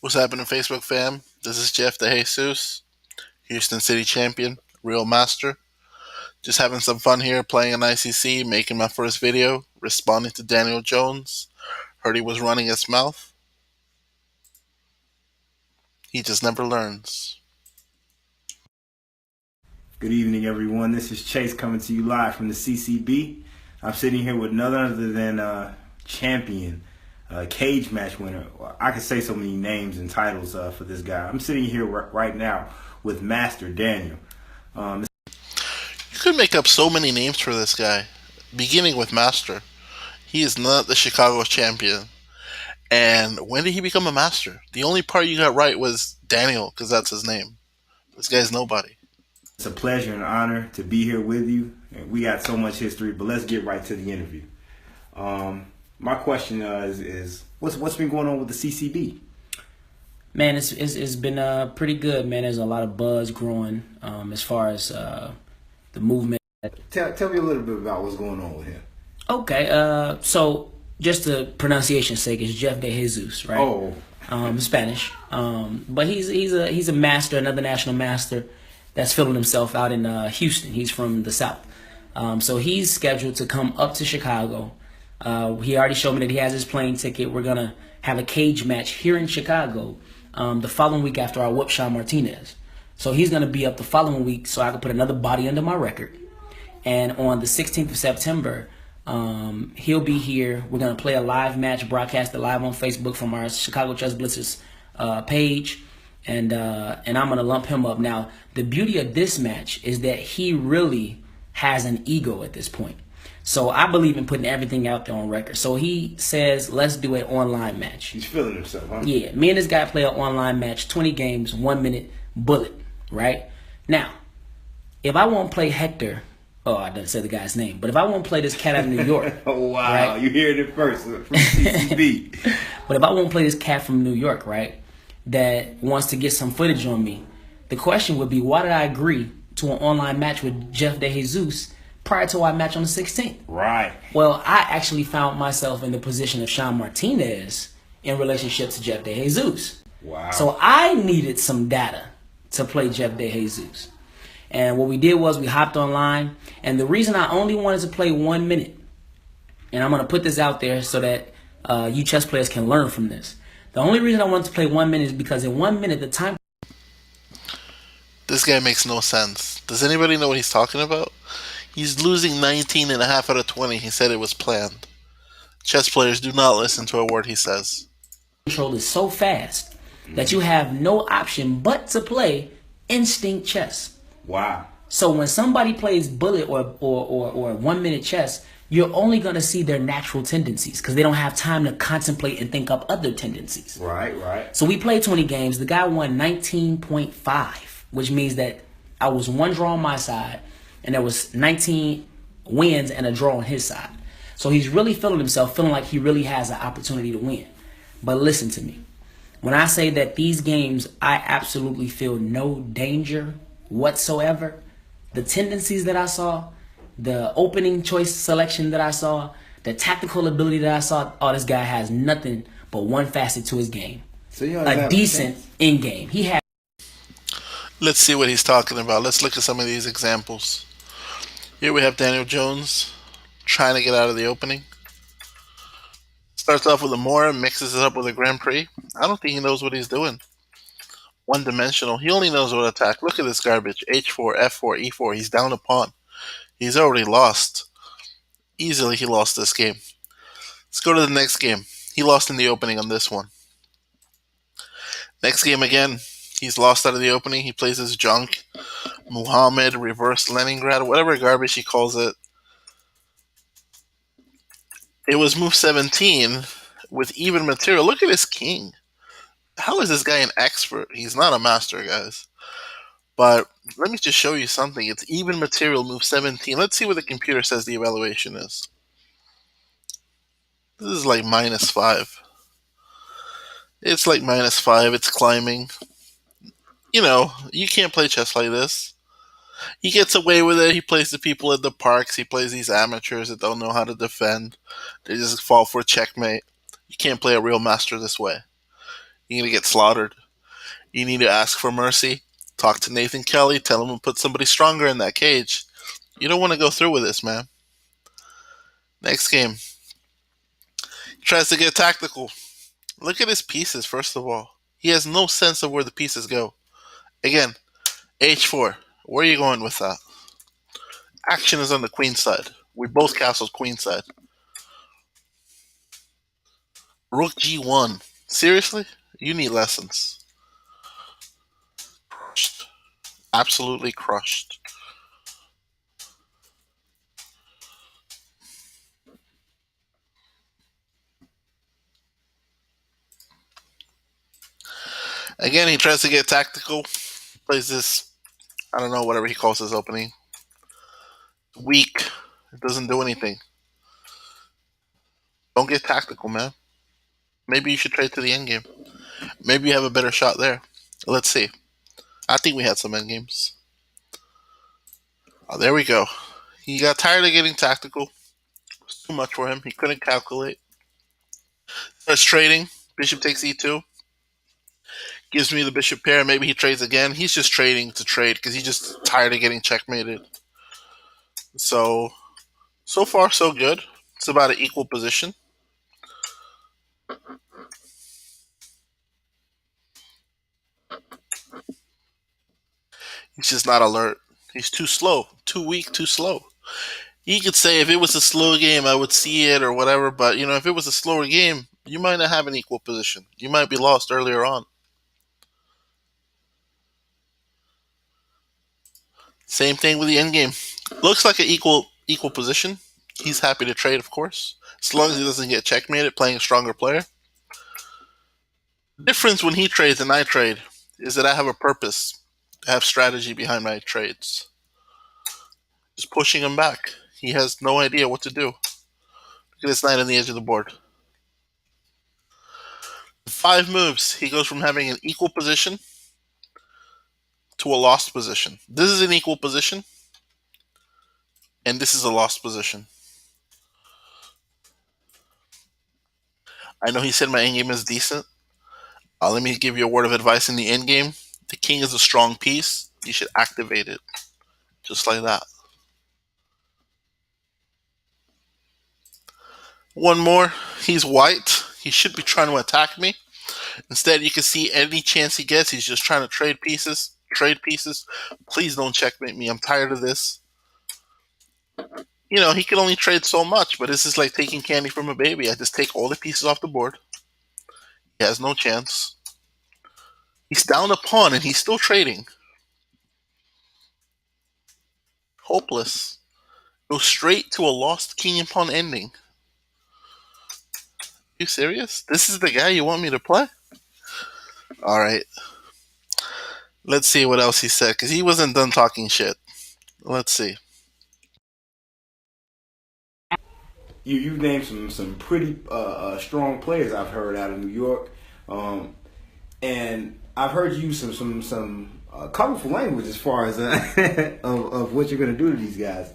What's happening, Facebook fam? This is Jeff De Jesus, Houston City champion, real master. Just having some fun here playing an ICC, making my first video, responding to Daniel Jones. Heard he was running his mouth. He just never learns. Good evening, everyone. This is Chase coming to you live from the CCB. I'm sitting here with none other than champion, cage match winner. I could say so many names and titles for this guy. I'm sitting here right now with Master Daniel. You could make up so many names for this guy, beginning with Master. He is not the Chicago champion. And when did he become a master? The only part you got right was Daniel, because that's his name. This guy's nobody. It's a pleasure and honor to be here with you. We got so much history, but let's get right to the interview. My question is what's been going on with the CCB? Man, it's been pretty good, man. There's a lot of buzz growing as far as the movement. Tell me a little bit about what's going on with him. Okay, so just the pronunciation's sake, it's Jeff De Jesus, right? Oh, Spanish. But he's a master, another national master that's filling himself out in Houston. He's from the South. So he's scheduled to come up to Chicago. He already showed me that he has his plane ticket. We're going to have a cage match here in Chicago the following week after I whoop Sean Martinez. So he's going to be up the following week so I can put another body under my record. And on the 16th of September, he'll be here. We're going to play a live match, broadcasted live on Facebook from our Chicago Chess Blitzers page. And I'm going to lump him up. Now, the beauty of this match is that he really has an ego at this point. So I believe in putting everything out there on record. So he says, let's do an online match. he's feeling himself, huh? Yeah, me and this guy play an online match, 20 games, 1 minute, bullet, right? Now, if I won't play Hector, I didn't say the guy's name, but if I won't play this cat out of New York. Oh, wow, right? You heard it first from CCB. But if I won't play this cat from New York, right, that wants to get some footage on me, the question would be, why did I agree to an online match with Jeff De Jesus prior to our match on the 16th? Right. Well, I actually found myself in the position of Sean Martinez in relationship to Jeff De Jesus. Wow. So I needed some data to play Jeff De Jesus. And what we did was we hopped online. And the reason I only wanted to play 1 minute, and I'm going to put this out there so that you chess players can learn from this. The only reason I wanted to play 1 minute is because in 1 minute, the time... This guy makes no sense. Does anybody know what he's talking about? He's losing 19 and a half out of 20. He said it was planned. Chess players do not listen to a word he says. Control is so fast that you have no option but to play instinct chess. Wow. So when somebody plays bullet or 1 minute chess, you're only going to see their natural tendencies because they don't have time to contemplate and think up other tendencies. Right. So we played 20 games. The guy won 19.5, which means that I was one draw on my side and there was 19 wins and a draw on his side. So he's really feeling himself, feeling like he really has an opportunity to win. But listen to me. When I say that these games, I absolutely feel no danger whatsoever. The tendencies that I saw, the opening choice selection that I saw, the tactical ability that I saw, this guy has nothing but one facet to his game. So you a decent in game. He had. Let's see what he's talking about. Let's look at some of these examples. Here we have Daniel Jones trying to get out of the opening. Starts off with a Mora, mixes it up with a Grand Prix. I don't think he knows what he's doing. One-dimensional. He only knows what attack. Look at this garbage. H4, F4, E4. He's down a pawn. He's already lost. Easily he lost this game. Let's go to the next game. He lost in the opening on this one. Next game again. He's lost out of the opening. He plays his junk. Muhammad, reverse Leningrad, whatever garbage he calls it. It was move 17 with even material. Look at his king. How is this guy an expert? He's not a master, guys. But let me just show you something. It's even material, move 17. Let's see what the computer says the evaluation is. This is like -5. It's like -5. It's climbing. You know, you can't play chess like this. He gets away with it. He plays the people at the parks. He plays these amateurs that don't know how to defend. They just fall for checkmate. You can't play a real master this way. You're gonna get slaughtered. You need to ask for mercy. Talk to Nathan Kelly. Tell him to put somebody stronger in that cage. You don't want to go through with this, man. Next game. He tries to get tactical. Look at his pieces, first of all. He has no sense of where the pieces go. Again, H4. Where are you going with that? Action is on the queen side. We both castles queen side. Rook G1. Seriously? You need lessons. Crushed. Absolutely crushed. Again, he tries to get tactical. Plays this, I don't know, whatever he calls his opening. Weak. It doesn't do anything. Don't get tactical, man. Maybe you should trade to the endgame. Maybe you have a better shot there. Let's see. I think we had some endgames. Oh, there we go. He got tired of getting tactical. It was too much for him. He couldn't calculate. Starts trading. Bishop takes e2. Gives me the bishop pair. Maybe he trades again. He's just trading to trade because he's just tired of getting checkmated. So far, so good. It's about an equal position. He's just not alert. He's too slow, too weak, too slow. He could say if it was a slow game, I would see it or whatever. But if it was a slower game, you might not have an equal position. You might be lost earlier on. Same thing with the endgame. Looks like an equal position. He's happy to trade, of course, as long as he doesn't get checkmated playing a stronger player. The difference when he trades and I trade is that I have a purpose. I have strategy behind my trades. Just pushing him back. He has no idea what to do. Look at this knight on the edge of the board. 5 moves, he goes from having an equal position to a lost position. This is an equal position, and this is a lost position. I know he said my endgame is decent. Let me give you a word of advice in the endgame. The king is a strong piece. You should activate it. Just like that. One more. He's white. He should be trying to attack me. Instead, you can see any chance he gets, he's just trying to trade pieces. Trade pieces. Please don't checkmate me. I'm tired of this. He can only trade so much, but this is like taking candy from a baby. I just take all the pieces off the board. He has no chance. He's down a pawn and he's still trading. Hopeless. Go straight to a lost king and pawn ending. You serious? This is the guy you want me to play? Alright. Let's see what else he said, because he wasn't done talking shit. Let's see. You named some pretty strong players I've heard out of New York, and I've heard you use some colorful language as far as of what you're gonna do to these guys,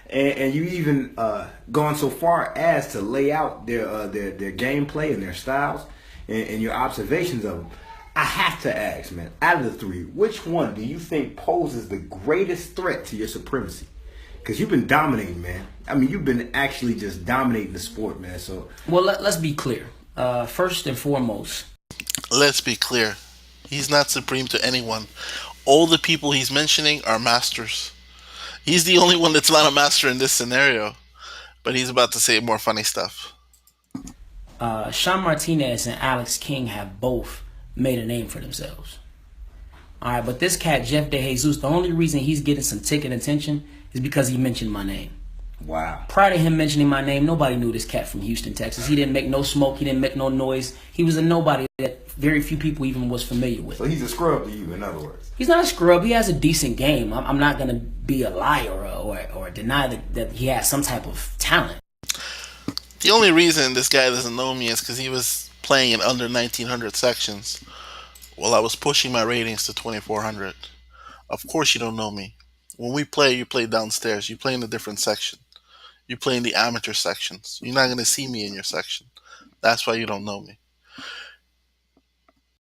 and you even gone so far as to lay out their gameplay and their styles and your observations of them. I have to ask, man, out of the 3, which one do you think poses the greatest threat to your supremacy? Because you've been dominating, man. I mean, you've been actually just dominating the sport, man. So, well, let's be clear. First and foremost, let's be clear. He's not supreme to anyone. All the people he's mentioning are masters. He's the only one that's not a master in this scenario. But he's about to say more funny stuff. Sean Martinez and Alex King have both made a name for themselves. All right, but this cat, Jeff DeJesus, the only reason he's getting some ticket attention is because he mentioned my name. Wow. Prior to him mentioning my name, nobody knew this cat from Houston, Texas. He didn't make no smoke. He didn't make no noise. He was a nobody that very few people even was familiar with. So he's a scrub to you, in other words. He's not a scrub. He has a decent game. I'm not going to be a liar or deny that he has some type of talent. The only reason this guy doesn't know me is because he was playing in under 1900 sections while I was pushing my ratings to 2400. Of course you don't know me. When we play, you play downstairs. You play in a different section. You play in the amateur sections. You're not going to see me in your section. That's why you don't know me.